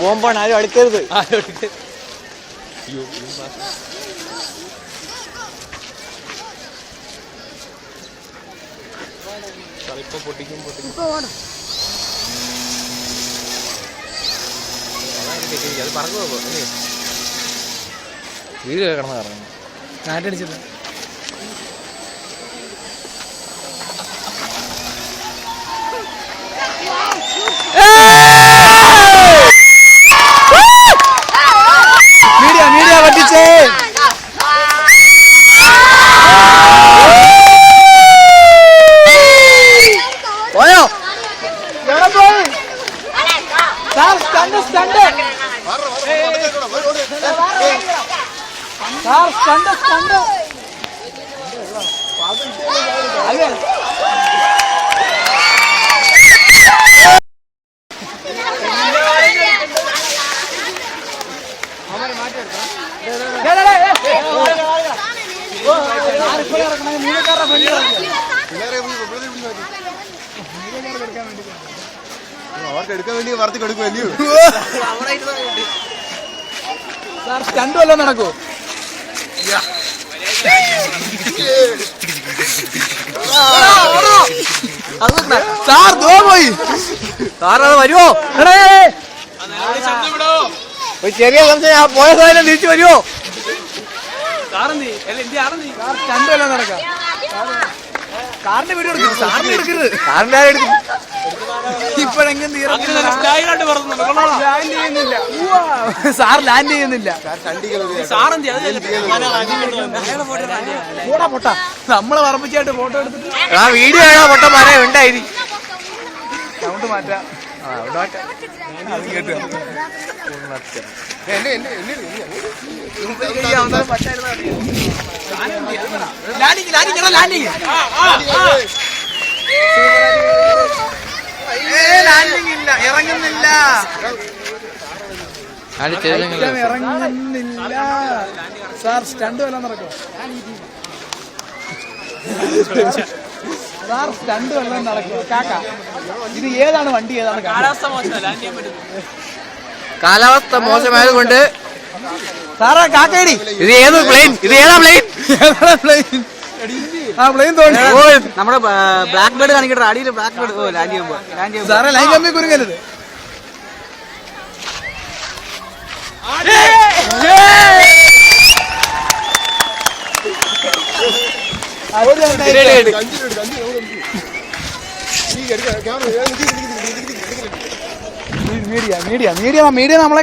ബോംബാണ്, ആരും അടുക്കരുത്. ഇപ്പൊ പൊട്ടിക്കും അത് പറഞ്ഞു പോകും. വീട് കിടന്ന് കറങ്ങും, കാറ്റടിച്ചത്. മീഡിയ പറ്റിച്ചേ. പോയോ? എവിടെ പോയി? സ്റ്റണ്ട് സ്റ്റണ്ട് സ്റ്റണ്ട് സ്റ്റണ്ട് അവർക്ക് എടുക്കാൻ വേണ്ടി വറുത്ത് കൊടുക്കുമല്ലയോ? സ്റ്റണ്ട് വല്ലതും നടക്കൂ? സാർ ദോ പോയി. സാറത് വരുമോ? ചെറിയ സംശയം, ആ പോയ സാധനം തിരിച്ചു വരുമോ? സ്റ്റണ്ട് വല്ലതും നടക്കാം. കാറിന്റെ വീഡിയോ എടുക്കരുത്, സാറിന്റെ എടുക്കരുത്. കാറിന്റെ ആരും എടുക്കും. ഇപ്പോഴെങ്കിലും സാർ ലാൻഡ് ചെയ്യുന്നില്ല. നമ്മളെ പറമ്പിച്ചായിട്ട് ഫോട്ടോ എടുത്തിട്ട് ആ വീഡിയോ ആണോ പൊട്ടന്മാരെ ഉണ്ടായി. സൗണ്ട് മാറ്റാം. ലാൻഡിങ് ഇല്ല, ഇറങ്ങുന്നില്ല, ഇറങ്ങുന്നില്ല. സാർ സ്റ്റണ്ട് വല്ലതും നടക്കും? സാർ സ്റ്റണ്ട് വല്ലതും നടക്കും? കാക്ക, ഇത് ഏതാണ് വണ്ടി? ഏതാണ്? കാലാവസ്ഥ മോശമായത് കൊണ്ട് സാറാ കാക്കയടി. ഇത് ഏത് പ്ലെയിൻ? ഇത് ഏതാ പ്ലെയിൻ? പ്ലെയിൻ നമ്മുടെ ബ്ലാക്ക് ബേർഡ് കാണിക്കട്ടെ. അടിയിൽ ബ്ലാക്ക് ബേർഡ് ലാൻഡ് ചെയ്യുമ്പോ സാറേ ലൈൻ കമ്പി കുരുങ്ങരുത്. മീഡിയ നമ്മളെ